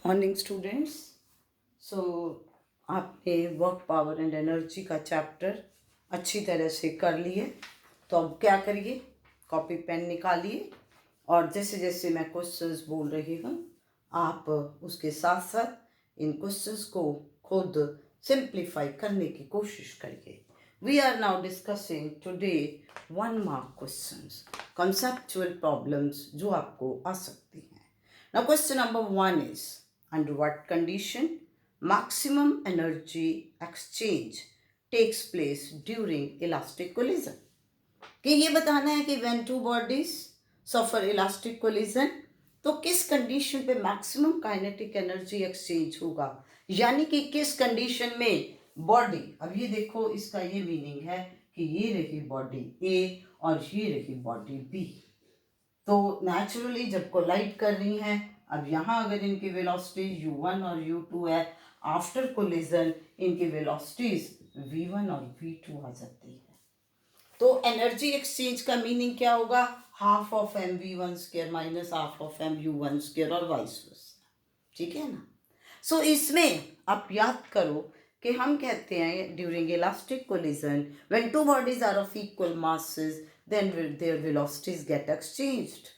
Morning students. So आपने work power and energy का chapter अच्छी तरह से कर लिए। तो अब क्या करिए, कॉपी पेन निकालिए और जैसे जैसे मैं क्वेश्चंस बोल रही हूँ आप उसके साथ साथ इन क्वेश्चंस को खुद सिंप्लीफाई करने की कोशिश करिए। We are now discussing today 1 mark questions, conceptual problems जो आपको आ सकती हैं। Now question number 1 is, under what condition maximum energy exchange takes place during elastic collision? कि ये बताना है कि when two bodies suffer elastic collision तो किस कंडीशन पे मैक्सिमम काइनेटिक एनर्जी एक्सचेंज होगा, यानी कि किस कंडीशन में बॉडी, अब ये देखो इसका ये मीनिंग है कि ये रही बॉडी ए और ये रही बॉडी बी। तो नेचुरली जब कोलाइड कर रही हैं, अब यहाँ अगर इनकी वेलोसिटी u1 और u2 है, आफ्टर कोलिजन इनकी वेलोसिटीज v1 और v2 आ जाती है। तो एनर्जी एक्सचेंज का मीनिंग क्या होगा, half of M V one square minus half of M U one square और वाइस वर्सा। ठीक है ना। सो इसमें आप याद करो कि हम कहते हैं during elastic collision when two bodies are of equal masses then their velocities get exchanged.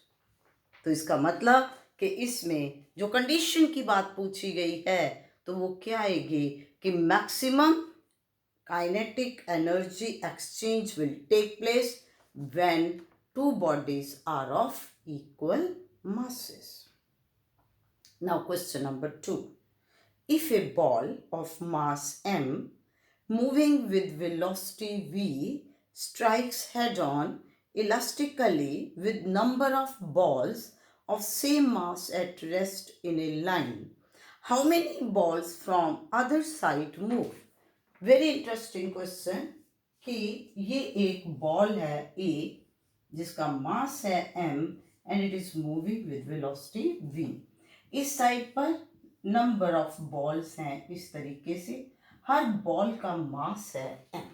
तो इसका मतलब कि इसमें जो कंडीशन की बात पूछी गई है तो वो क्या आएगी कि maximum kinetic energy exchange will take place when two bodies are of equal masses. Now question number 2. If a ball of mass m moving with velocity v strikes head on elastically with number of balls of same mass at rest in a line, how many balls from other side move? Very interesting question कि ये एक ball है A जिसका mass है M and it is moving with velocity V. इस side पर number of balls हैं इस तरीके से, हर बॉल का मास है एम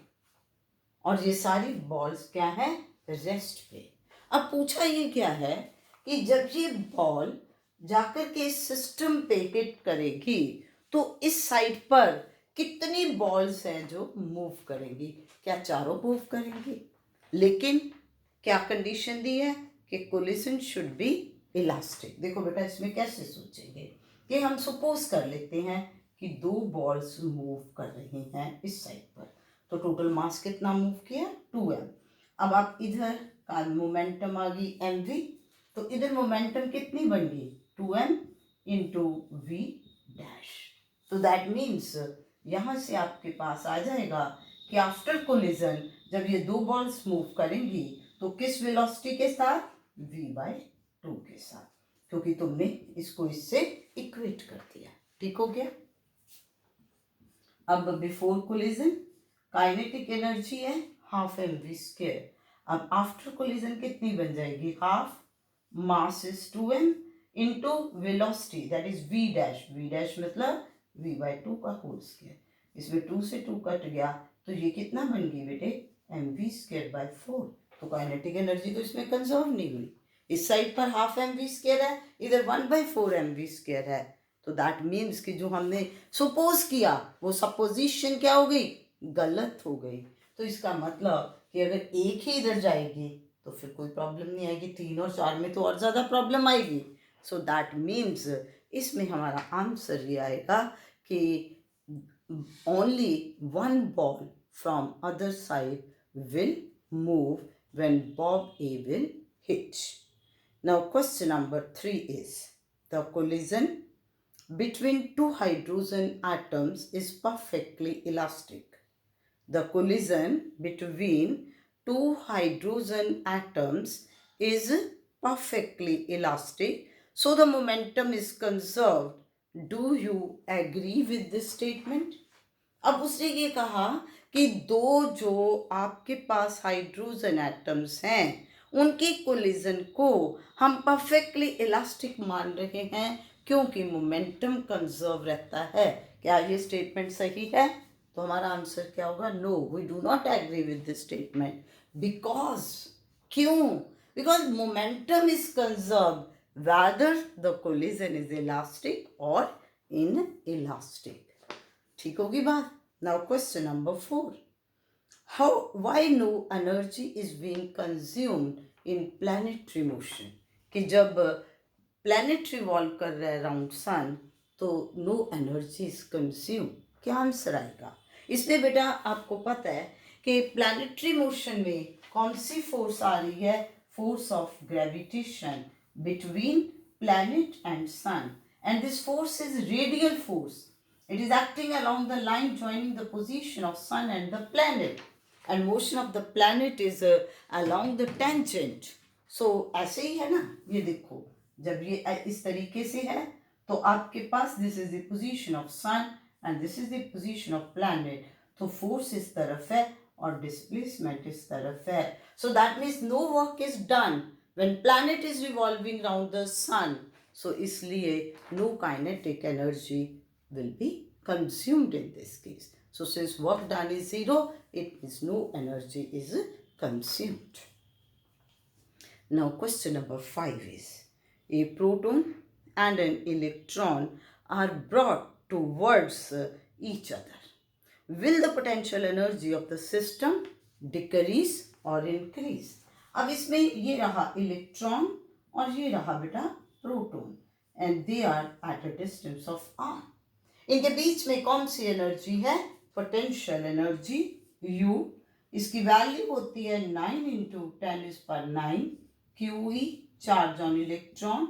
और ये सारी बॉल्स क्या है, रेस्ट पे। अब पूछा ये क्या है कि जब ये बॉल जाकर के इस सिस्टम पे हिट करेगी तो इस साइड पर कितनी बॉल्स हैं जो मूव करेंगी, क्या चारों मूव करेंगी? लेकिन क्या कंडीशन दी है कि कोलिजन शुड बी इलास्टिक। देखो बेटा इसमें कैसे सोचेंगे कि हम सपोज कर लेते हैं कि 2 बॉल्स मूव कर रही हैं इस साइड पर, तो टोटल मास कितना मूव किया 2m। अब आप इधर का मोमेंटम आ गई mv, तो इधर मोमेंटम कितनी बन गई 2m इंटू v डैश। तो दैट मीन्स यहाँ से आपके पास आ जाएगा कि आफ्टर कोलिजन जब ये 2 बॉल्स मूव करेंगी तो किस वेलोसिटी के साथ, v/2 के साथ, क्योंकि तुमने इसको इससे इक्वेट कर दिया। ठीक हो गया। अब बिफोर कोलिजन काइनेटिक एनर्जी है हाफ एम वी स्क्र। अब आफ्टर कोलिजन कितनी बन जाएगी, half mass is 2m into velocity that is v dash, v dash मतलब v/2 का होल स्क्वायर। इसमें 2 से 2 कट गया तो ये कितना बन गई बेटे mv²/4। तो काइनेटिक एनर्जी तो इसमें कंजर्व नहीं हुई। इस साइड पर हाफ mv² है, इधर 1/4 mv² है। तो दैट मीन्स कि जो हमने सपोज किया वो सपोजिशन क्या हो गई, गलत हो गई। तो इसका मतलब कि अगर एक ही इधर जाएगी तो फिर कोई प्रॉब्लम नहीं आएगी, 3 और 4 में तो और ज़्यादा प्रॉब्लम आएगी। सो दैट मीन्स इसमें हमारा आंसर ये आएगा कि only one ball from other side will move when bob A will hit. Now question number 3 is, the collision between 2 hydrogen atoms is perfectly elastic. The collision between 2 hydrogen atoms is perfectly elastic, so the momentum is conserved. Do you agree with this statement? अब उसने ये कहा कि 2 जो आपके पास hydrogen atoms हैं उनकी collision को हम परफेक्टली इलास्टिक मान रहे हैं क्योंकि मोमेंटम कंजर्व रहता है। क्या ये स्टेटमेंट सही है? तो हमारा आंसर क्या होगा, no, we do not agree with this statement. Because क्यों? Because momentum is conserve whether the collision is elastic और inelastic। ठीक होगी बात। Now question number 4, why no energy is being consumed in planetary motion? कि जब planet revolve कर रहा है अराउंड सन तो नो एनर्जी इज कंज्यूम। क्या आंसर आएगा इसमें? बेटा आपको पता है कि प्लैनेटरी मोशन में कौन सी फोर्स आ रही है? Force of gravitation between planet and sun, and this force is radial force. It is acting along the line joining the position of sun and the planet, and motion of the planet is along the tangent. So ऐसे ही है ना, ये देखो जब ये इस तरीके से है तो आपके पास this is the position of sun and this is the position of planet, तो फोर्स इस तरफ है और डिस्प्लेसमेंट इस तरफ है। So that means no work is done when planet is revolving round the sun. So इसलिए no kinetic energy will be consumed in this case. So since work done is zero, it means no energy is consumed. Now question number 5 is, a proton and an electron are brought towards each other. Will the potential energy of the system decrease or increase? अब इसमें ये रहा electron और ये रहा बेटा proton, and they are at a distance of r. इनके बीच में कौन सी एनर्जी है? Potential energy U। इसकी वैल्यू होती है 9 into 10⁹ QE charge on electron,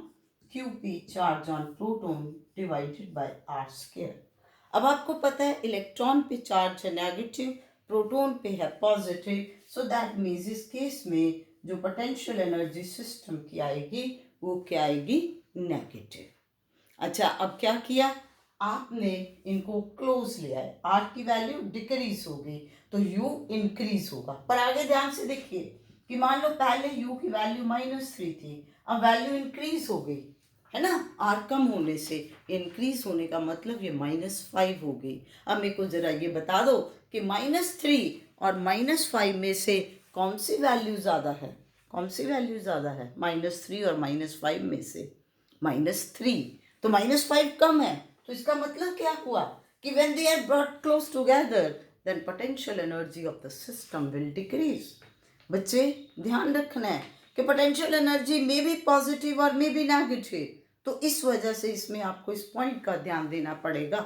QP charge on proton divided by r²। अब आपको पता है इलेक्ट्रॉन पे चार्ज है नेगेटिव, प्रोटॉन पे है पॉजिटिव, सो दैट मीन्स इस केस में जो पोटेंशियल एनर्जी सिस्टम की आएगी वो क्या आएगी? नेगेटिव। अच्छा अब क्या किया आपने? इनको क्लोज लिया है, आर की वैल्यू डिक्रीज होगी तो यू इंक्रीज होगा। पर आगे ध्यान से देखिए कि मान लो पहले यू की वैल्यू -3 थी, अब वैल्यू इंक्रीज हो गई है ना, आर कम होने से। इंक्रीज होने का मतलब ये -5 हो गई। अब मेरे को जरा ये बता दो कि -3 और -5 में से कौन सी वैल्यू ज़्यादा है? कौन सी वैल्यू ज़्यादा है? -3 और -5 में से -3, तो -5 कम है, तो इसका मतलब क्या हुआ कि when they are brought close together then potential energy of the system will decrease। बच्चे ध्यान रखना है कि पोटेंशियल एनर्जी में भी पॉजिटिव और में भी नेगेटिव, तो इस वजह से इसमें आपको इस पॉइंट का ध्यान देना पड़ेगा।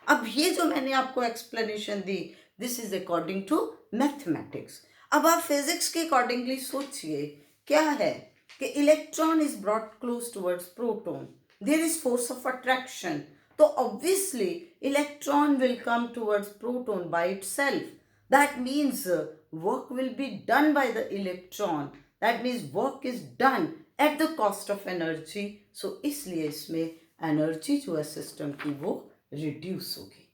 अब ये जो मैंने आपको एक्सप्लेनेशन दी this is according to mathematics. अब आप फिजिक्स के अकॉर्डिंगली सोचिए क्या है कि electron is brought close towards proton, there is force of attraction, तो obviously electron will come towards proton by itself. That means work will be done by the electron. That means work is done at the cost of energy. So इसलिए इसमें energy जो है system की वो reduce होगी।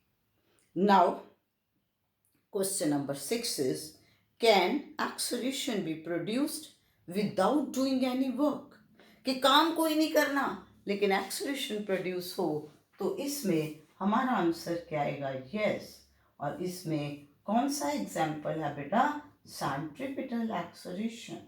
Now question number 6 is, can acceleration be produced without doing any work? कि काम कोई नहीं करना लेकिन acceleration produce हो, तो इसमें हमारा आंसर क्या आएगा? यस। और इसमें कौन सा एग्जाम्पल है बेटा? Centripetal acceleration.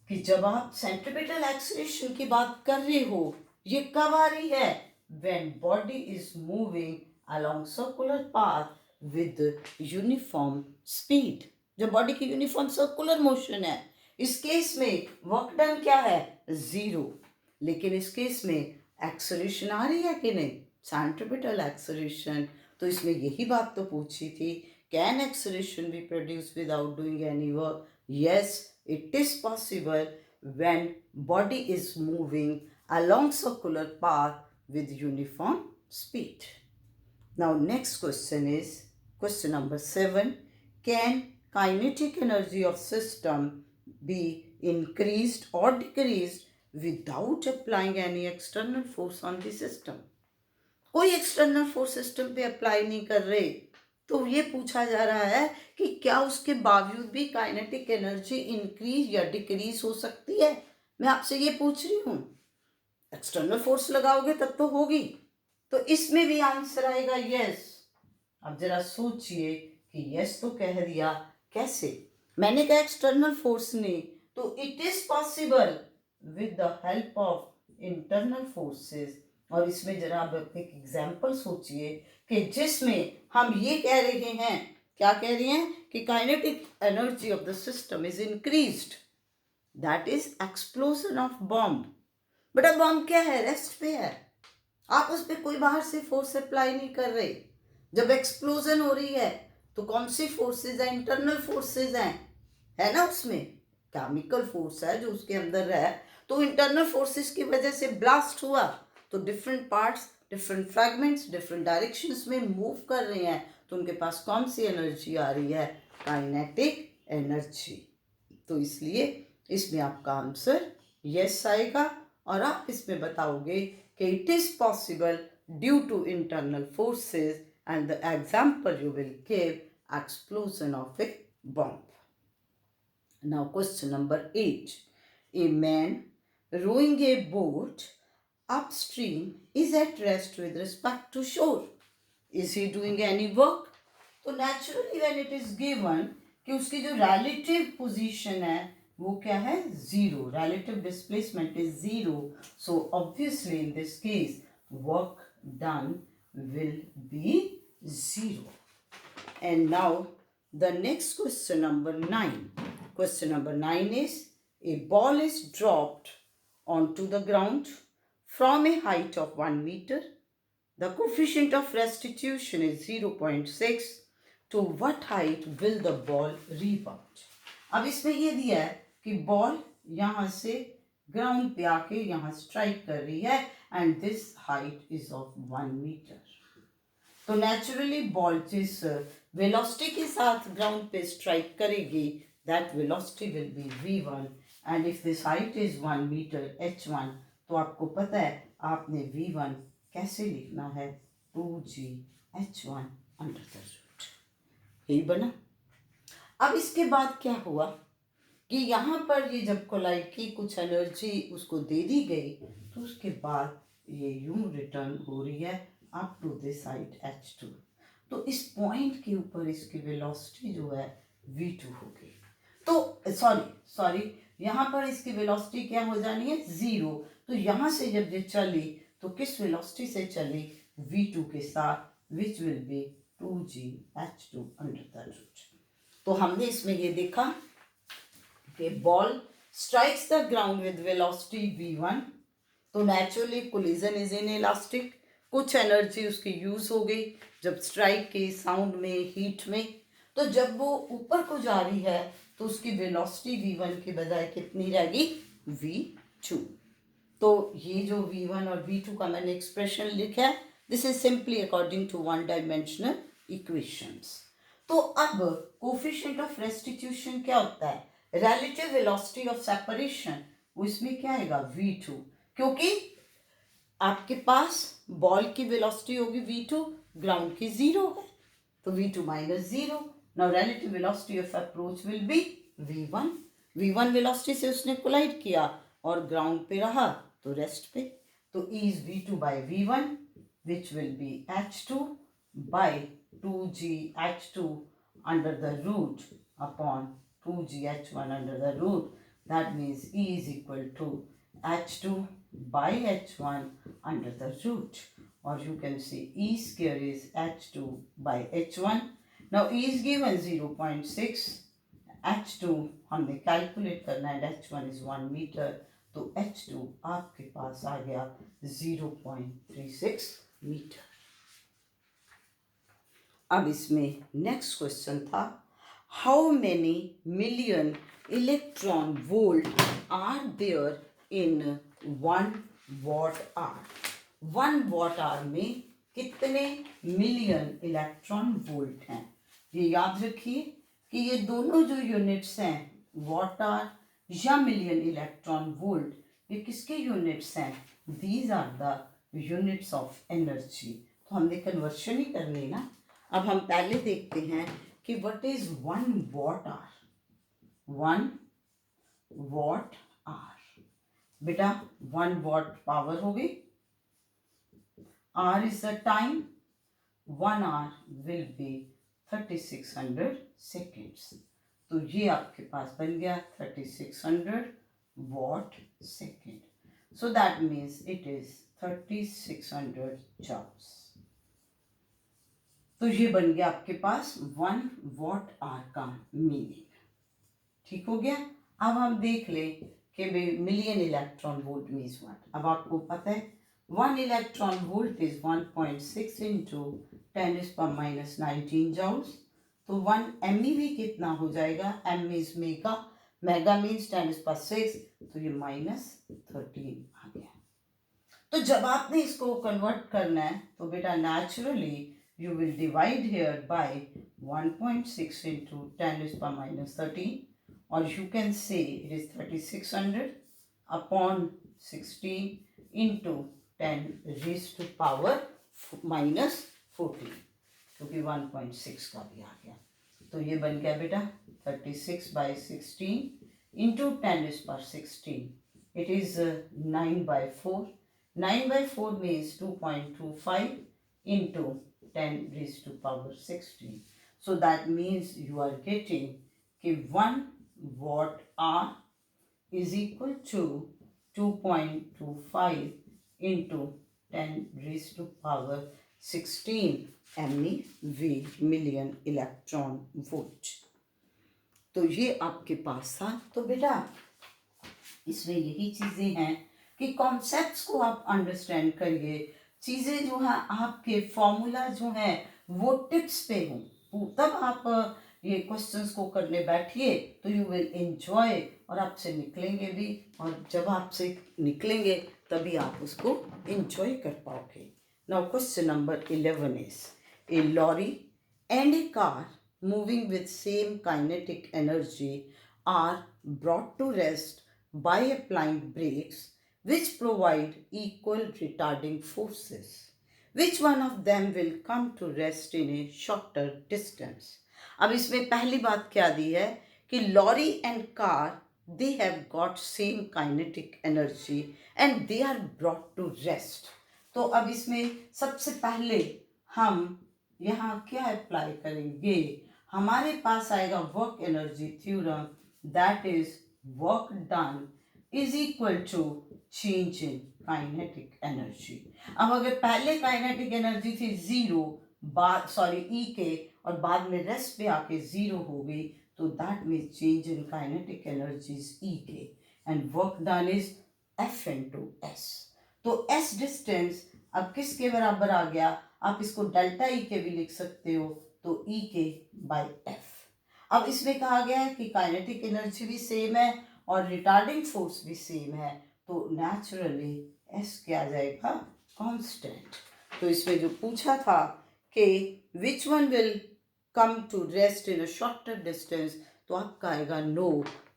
कि जब आप सेंट्रीपिटल एक्सेलरेशन की बात कर रहे हो ये कब आ रही है? When body is moving along circular path with uniform speed. जब बॉडी की यूनिफॉर्म सर्कुलर मोशन है, इस केस में वर्क डन क्या है? 0। लेकिन इस केस में एक्सेलरेशन आ रही है कि नहीं? Centripetal acceleration. तो इसमें यही बात तो पूछी थी, can acceleration be produce without doing any work? Yes, it is possible when body is moving along circular path with uniform speed. Now next question is question number 7, can kinetic energy of system be increased और decreased without applying any external force on the system? कोई external force system पे apply नहीं कर रहे, तो ये पूछा जा रहा है कि क्या उसके बावजूद भी काइनेटिक एनर्जी इंक्रीज या डिक्रीज हो सकती है? मैं आपसे ये पूछ रही हूँ। एक्सटर्नल फोर्स लगाओगे तब तो होगी, तो इसमें भी आंसर आएगा यस। अब जरा सोचिए कि यस तो कह दिया, कैसे? मैंने कहा एक्सटर्नल फोर्स नहीं, तो it is possible with the help of internal forces और इसमें जरा आप एक एग्जाम्पल सोचिए कि जिसमें हम ये कह रहे हैं, क्या कह रहे हैं कि kinetic energy of the system is increased, that is explosion of bomb. बेटा बॉम्ब क्या है, रेस्ट पे है, आप उस पर कोई बाहर से फोर्स अप्लाई नहीं कर रहे। जब एक्सप्लोजन हो रही है तो कौन सी फोर्सेज है, इंटरनल फोर्सेज हैं, है ना, उसमें केमिकल फोर्स है जो उसके अंदर है, तो इंटरनल फोर्सेस की वजह से ब्लास्ट हुआ, तो different parts, different fragments different directions में मूव कर रहे हैं, तो उनके पास कौन सी एनर्जी आ रही है, काइनेटिक एनर्जी। तो इसलिए इसमें आपका आंसर यस आएगा, और आप इसमें बताओगे कि it is possible due to internal forces, and the example you will give explosion of a bomb. Now question number 8. A man rowing a boat upstream is at rest with respect to shore. Is he doing any work? तो naturally when it is given कि उसकी जो relative position है वो क्या है, zero, relative displacement is zero, so obviously in this case work done will be zero. And now the next question number 9. Question number 9 is, a ball is dropped onto the ground from a height of 1 meter. The coefficient of restitution is 0.6. To what height will the ball rebound? अब इसमें ये दिया है कि ball यहाँ से ground पे आके यहाँ स्ट्राइक कर रही है, and this height is of 1 metre. तो नेचुरली बॉल जिस वेलोसिटी के साथ ग्राउंड पे स्ट्राइक करेगी, that velocity will be v1, and if this height is 1 metre h1, तो आपको पता है आपने v1 कैसे लिखना है, 2g h1 under the root, यही बना। अब इसके बाद क्या हुआ कि यहाँ पर ये जब कोलाइड की कुछ एनर्जी उसको दे दी गई, तो उसके बाद ये यूं रिटर्न हो रही है up to this height h2, तो इस पॉइंट के ऊपर इसकी वेलोसिटी जो है v2 हो गई। तो सॉरी यहाँ पर इसकी वेलोसिटी क्या हो जानी है, 0। तो यहाँ से जब ये चली तो किस वेलोसिटी से चली, v2 के साथ, which will be 2g h2 under the root. तो हमने इसमें ये देखा कि ball strikes the ground with velocity v1, तो naturally collision is in elastic, कुछ एनर्जी उसकी यूज हो गई जब स्ट्राइक के साउंड में, हीट में, तो जब वो ऊपर को जा रही है तो उसकी वेलोसिटी v1 की बजाय कितनी रहेगी, v2। तो ये जो v1 और v2 का मैंने एक्सप्रेशन लिखा है, this is simply according to one dimensional equations. तो अब कोफिशिएंट ऑफ रेस्टिट्यूशन क्या होता है, रिलेटिव वेलोसिटी ऑफ सेपरेशन, वो इसमें क्या आएगा, v2, क्योंकि आपके पास बॉल की वेलोसिटी होगी v2, ग्राउंड की 0 है, तो v2 minus 0। Now relative velocity of approach will be v1, v1 velocity से उसने कोलाइड किया और ग्राउंड पे रहा तो रेस्ट पे, तो e is v2 by v1 which will be h2 by 2g h2 under the root upon 2g h1 under the root, that means e is equal to h2 by h1 under the root, or you can say e square is h2 by h1. Now e is given 0.6, h2 हमने calculate करना है, h1 is 1 metre, तो h2 आपके पास आ गया 0.36 metre. अब इसमें next question था, how many million electron volt are there in 1 watt hour. 1 watt hour में कितने मिलियन इलेक्ट्रॉन वोल्ट हैं। ये याद रखिए कि ये दोनों जो यूनिट्स हैं, वॉट आवर या मिलियन इलेक्ट्रॉन वोल्ट, ये किसके यूनिट्स हैं, these are the units of energy. तो हमने कन्वर्शन ही करनी ना। अब हम पहले देखते हैं कि what is 1 watt hour. 1 watt hour, बेटा 1 वॉट पावर हो गई, hour is the time, 1 hour will be 3600 seconds. तो ये आपके पास बन गया 3600 watt second. So that means it is 3600 joules। तो ये बन गया आपके पास 1 वॉट आर का मीनिंग। ठीक हो गया। अब हम देख लें कि million electron volt means what. अब आपको पता है 1 electron volt is 1.6 into 10⁻⁻19 joules. तो 1 MeV कितना हो जाएगा? M means mega, mega means 10⁻6, तो ये -13 आ गया। तो जब आपने इसको कन्वर्ट करना है तो बेटा naturally you will divide here by 1.6 into 10⁻⁻13, or you can say it is 3600 upon 16 into 10 raised to power -14, क्योंकि 1.6 का भी आ गया। तो ये बन गया बेटा 36/16 into 10⁻16, it is 9/4। 9/4 means 2.25 into 10 raised to power 16. So that means you are getting कि 1 watt hour is equal to 2.25 into 10 raised to power 16 MeV, million electron volt. तो ये आपके पास था। तो बेटा इसमें यही चीज़ें हैं कि कॉन्सेप्ट्स को आप अंडरस्टैंड करिए। चीज़ें जो है आपके फॉर्मूला जो है वो टिप्स पे हों, तब आप ये क्वेश्चंस को करने बैठिए तो यू विल एंजॉय, और आपसे निकलेंगे भी, और जब आपसे निकलेंगे तभी आप उसको एंजॉय कर पाओगे। Now question number 11 is a lorry and a car moving with same kinetic energy are brought to rest by applying brakes which provide equal retarding forces. Which one of them will come to rest in a shorter distance? अब इसमें पहली बात क्या दी है कि lorry and car they have got same kinetic energy and they are brought to rest. तो अब इसमें सबसे पहले हम यहाँ क्या अप्लाई करेंगे? हमारे पास आएगा work energy theorem, that is work done is equal to change in kinetic energy. अब अगर पहले काइनेटिक एनर्जी थी 0, ई के, और बाद में रेस्ट पे आके 0 हो गई, तो that means change in kinetic energy is E K, and work done is F into S। तो S डिस्टेंस अब किसके बराबर आ गया? आप इसको डेल्टा ई के भी लिख सकते हो, तो ई के बाय F। अब इसमें कहा गया है कि काइनेटिक एनर्जी भी सेम है और रिटार्डिंग फोर्स भी सेम है, तो नेचुरली S क्या आ जाएगा? कांस्टेंट। तो इसमें जो पूछा था कि which one will come to rest in a shorter distance, तो आपका आएगा no,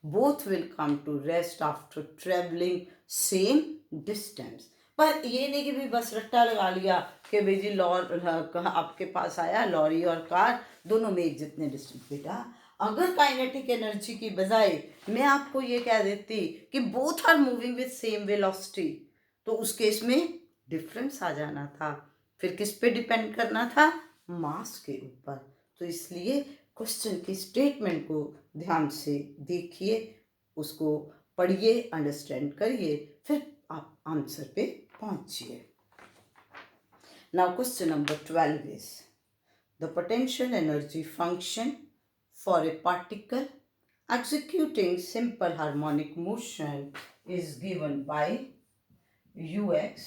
both will come to rest after travelling same distance. पर ये नहीं कि भी बस रट्टा लगा लिया कि भाई जी आपके पास आया लॉरी और कार दोनों में एक जितने डिस्टेंस। बेटा अगर काइनेटिक एनर्जी की बजाय मैं आपको ये कह देती कि both are moving with same velocity, तो उस केस में डिफरेंस आ जाना था। फिर किस पे डिपेंड करना था? मास के ऊपर। तो इसलिए क्वेश्चन की स्टेटमेंट को ध्यान से देखिए, उसको पढ़िए, अंडरस्टैंड करिए, फिर आप आंसर पे पहुंचिए। Now question number 12 is the potential energy function for a particle executing simple harmonic motion is given by ux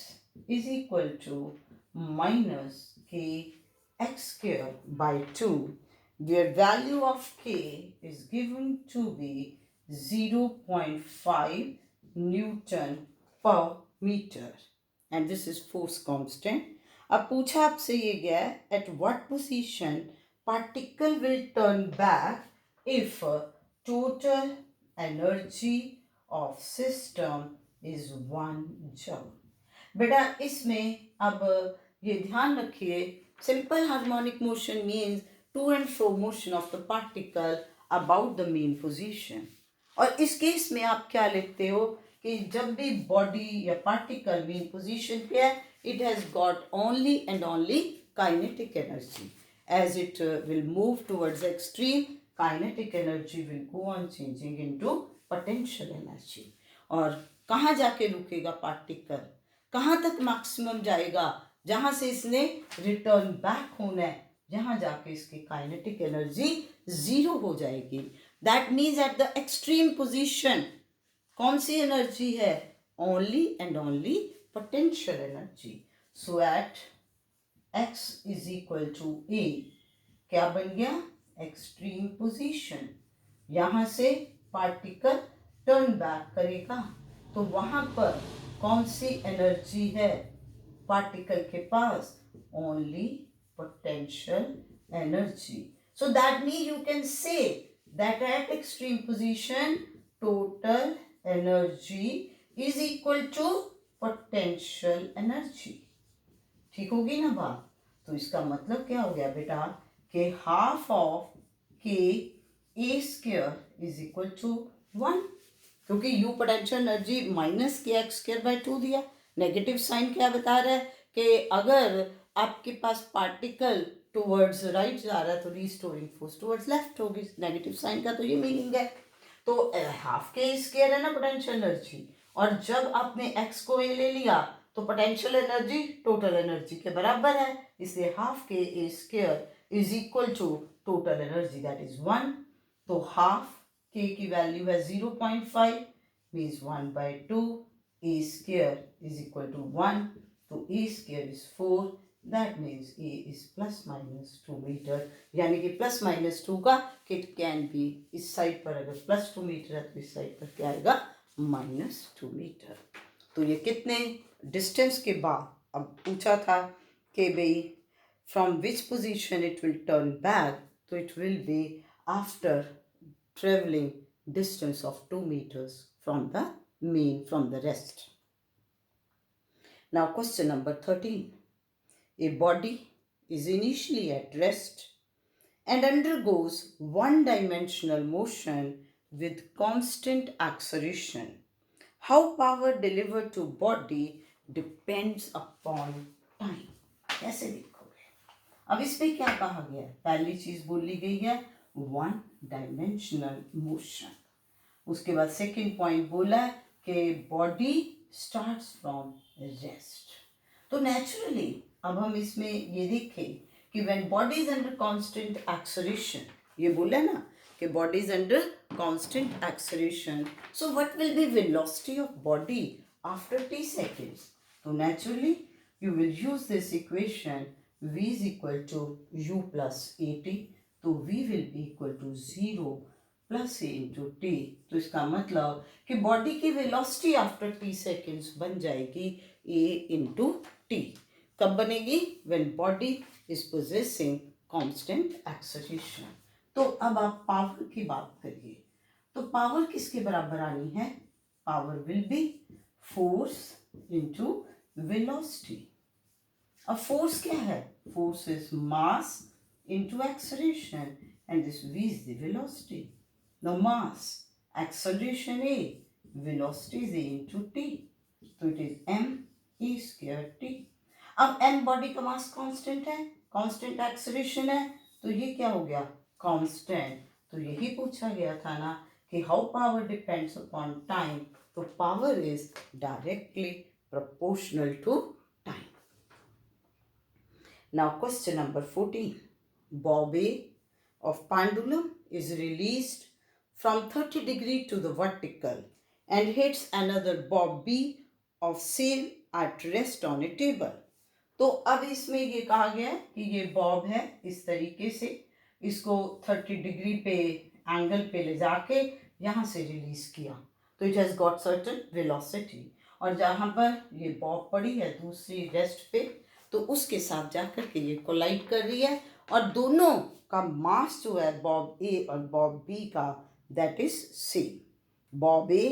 is equal to minus k x square by 2, where value of k is given to be 0.5 Newton per meter and this is force constant। अब पूछा आपसे ये गया at what position particle will turn back if total energy of system is 1 joule। बेटा इसमें अब ये ध्यान रखिए, simple harmonic motion means to and fro motion of the particle about the mean position। और इस केस में आप क्या लिखते हो कि जब भी बॉडी या पार्टिकल मीन पोजीशन पे है, it has got only and only kinetic energy। As it will move towards the extreme, kinetic energy will go on changing into potential energy। और कहाँ जाके रुकेगा पार्टिकल? कहाँ तक मैक्सिमम जाएगा, जहाँ से इसने रिटर्न बैक होना है, जहाँ जाके इसकी काइनेटिक एनर्जी जीरो हो जाएगी। That means at the extreme position कौन सी एनर्जी है, only and only potential energy. So at x is equal to a, क्या बन गया, एक्सट्रीम पोजीशन। यहां से पार्टिकल टर्न बैक करेगा तो वहां पर कौन सी एनर्जी है पार्टिकल के पास, only potential energy. So that mean you can say that at extreme position total energy is equal to potential energy. ठीक होगी ना बात। तो इसका मतलब क्या हो गया बेटा कि हाफ ऑफ के a square is equal to 1, क्योंकि यू पोटेंशियल एनर्जी माइनस के एक्स स्क्वायर बाय 2 दिया। नेगेटिव साइन क्या बता रहा है कि अगर आपके पास पार्टिकल टुवर्ड्स राइट जा रहा है तो रीस्टोरिंग फोर्स टुवर्ड्स लेफ्ट होगी। नेगेटिव साइन का तो ये मीनिंग है। तो हाफ के स्क्वायर है ना पोटेंशियल एनर्जी, और जब आपने एक्स को ए ले लिया तो पोटेंशियल एनर्जी टोटल एनर्जी के बराबर है, इसलिए half k a square is equal to total energy that is 1। तो हाफ के की वैल्यू है 0.5 means 1/2, a square is equal to 1, तो a square is 4, that means a is plus minus 2 metre. यानी कि प्लस माइनस 2 का it can be, इस side पर अगर प्लस 2 मीटर है तो इस साइड पर क्या आएगा, -2 मीटर। तो ये कितने डिस्टेंस के बाद अब पूछा था कि भाई from which position it will turn back, तो it will be after travelling distance of 2 meters from the mean, from the rest. Now question number 13, a body is initially at rest and undergoes one-dimensional motion with constant acceleration. How power delivered to body depends upon time. कैसे लिखोगे? अब इस पे क्या कहा गया है? पहली चीज बोली गई है वन डायमेंशनल मोशन। उसके बाद सेकेंड पॉइंट बोला है कि बॉडी स्टार्ट्स फ्रॉम रेस्ट। तो नेचुरली अब हम इसमें ये देखें कि when body is under constant acceleration, ये बोला ना कि body is under constant acceleration, so what will be velocity of body after t seconds? So naturally you will use this equation, v is equal to u plus at, तो v will be equal to 0 plus a into t। तो इसका मतलब कि body की velocity after t seconds बन जाएगी a into t। कब बनेगी, when body is possessing constant acceleration. तो अब आप पावर की बात करिए, तो पावर किसके बराबर आनी है, power will be force into velocity. अब फोर्स क्या है, force is mass into acceleration and this v is the velocity. Now mass, acceleration a, velocity is a into t, तो it is m e square t। अब m body का mass constant है, constant acceleration है, तो ये क्या हो गया, कांस्टेंट। तो यही पूछा गया था ना कि how power depends upon time, तो power is directly proportional to time. Now question number 14, bob A of pendulum is released from 30 degree to the vertical and hits another bob B of same at rest on a table। तो अब इसमें ये कहा गया है कि ये Bob है, इस तरीके से इसको 30 डिग्री पे एंगल पे ले जाके यहाँ से रिलीज किया, तो it has got certain velocity, और जहाँ पर ये बॉब पड़ी है दूसरी रेस्ट पे, तो उसके साथ जाकर के ये कोलाइड कर रही है, और दोनों का मास जो है बॉब ए और बॉब बी का, that is same. Bob A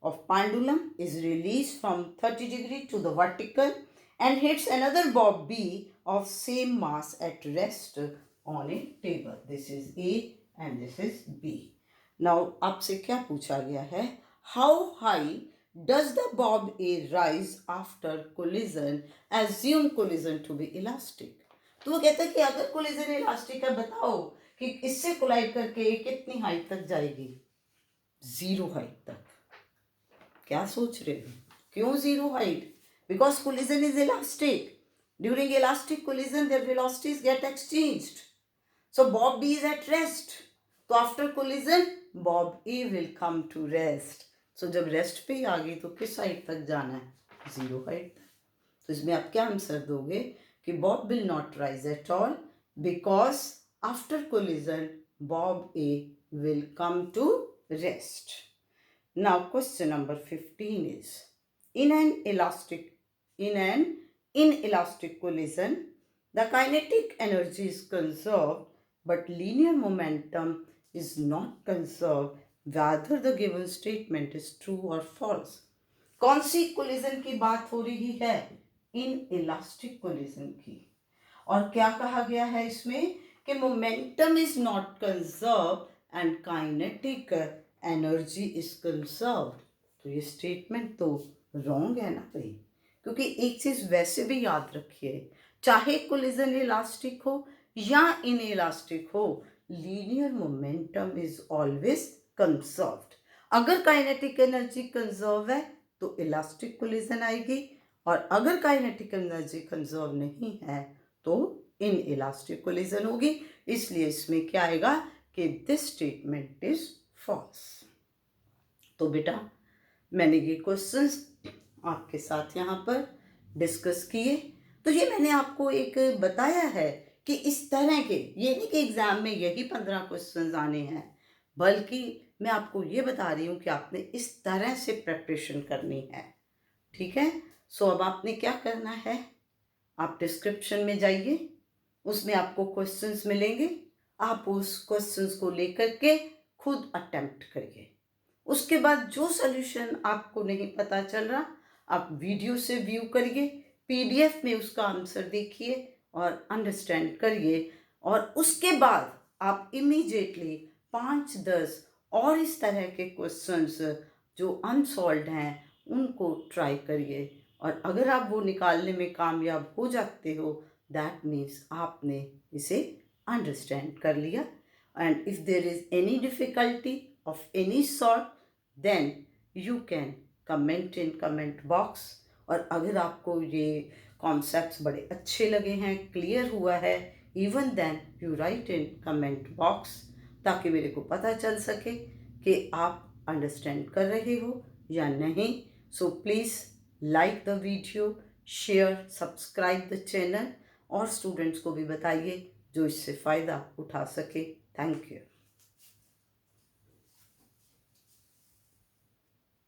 of pendulum is release from 30 degree to the vertical and hits another bob B of same mass at rest on a table. This is A and this is B. Now आपसे क्या पूछा गया है, how high does the bob A rise after collision? Assume collision to be elastic. तो वो कहता है कि अगर collision elastic है, बताओ कि इससे कोलाइड करके कितनी हाइट तक जाएगी, 0 हाइट तक। क्या सोच रहे हो, क्यों 0 height, because collision is elastic. During elastic collision, their velocities get exchanged. So Bob D is at rest. तो after collision, Bob A will come to rest. So जब रेस्ट पे आ गई तो किस हाइट तक जाना है? 0 हाइट तक. तो इसमें आप क्या आंसर दोगे कि Bob will not rise at all because after collision, Bob A will come to rest. Now question number 15 is, in an inelastic collision, the kinetic energy is conserved but linear momentum is not conserved whether the given statement is true or false. कौन सी collision की बात हो रही है? In elastic collision की. और क्या कहा गया है इसमें कि momentum is not conserve and kinetic energy is conserve. तो ये स्टेटमेंट तो रॉन्ग है ना भाई, क्योंकि एक चीज वैसे भी याद रखिए, चाहे कोलिजन इलास्टिक हो या इन इलास्टिक हो, linear momentum is always conserved. अगर काइनेटिक एनर्जी कंजर्व है तो इलास्टिक कोलिजन आएगी, और अगर काइनेटिक एनर्जी कंजर्व नहीं है तो इन इलास्टिक कोलिजन होगी. इसलिए इसमें क्या आएगा कि दिस स्टेटमेंट इज फॉल्स. तो बेटा मैंने ये क्वेश्चंस आपके साथ यहाँ पर डिस्कस किए. तो ये मैंने आपको एक बताया है कि इस तरह के, ये नहीं कि एग्जाम में यही 15 क्वेश्चंस आने हैं, बल्कि मैं आपको ये बता रही हूँ कि आपने इस तरह से प्रिपरेशन करनी है. ठीक है. सो अब आपने क्या करना है, आप डिस्क्रिप्शन में जाइए, उसमें आपको क्वेश्चंस मिलेंगे. आप उस क्वेश्चंस को लेकर के खुद अटेम्प्ट करिए. उसके बाद जो सोल्यूशन आपको नहीं पता चल रहा, आप वीडियो से व्यू करिए, पीडीएफ में उसका आंसर देखिए और अंडरस्टैंड करिए. और उसके बाद आप इमीडिएटली 5-10 और इस तरह के क्वेश्चंस जो अनसॉल्व्ड हैं उनको ट्राई करिए. और अगर आप वो निकालने में कामयाब हो जाते हो, दैट मीन्स आपने इसे अंडरस्टैंड कर लिया. And if there is any difficulty of any sort, then you can comment in comment box. और अगर आपको ये कॉन्सेप्ट्स बड़े अच्छे लगे हैं, क्लियर हुआ है, even then you write in comment box, ताकि मेरे को पता चल सके कि आप अंडरस्टैंड कर रहे हो या नहीं. So please like the video, share, subscribe the channel, और स्टूडेंट्स को भी बताइए जो इससे फ़ायदा उठा सके. Thank you.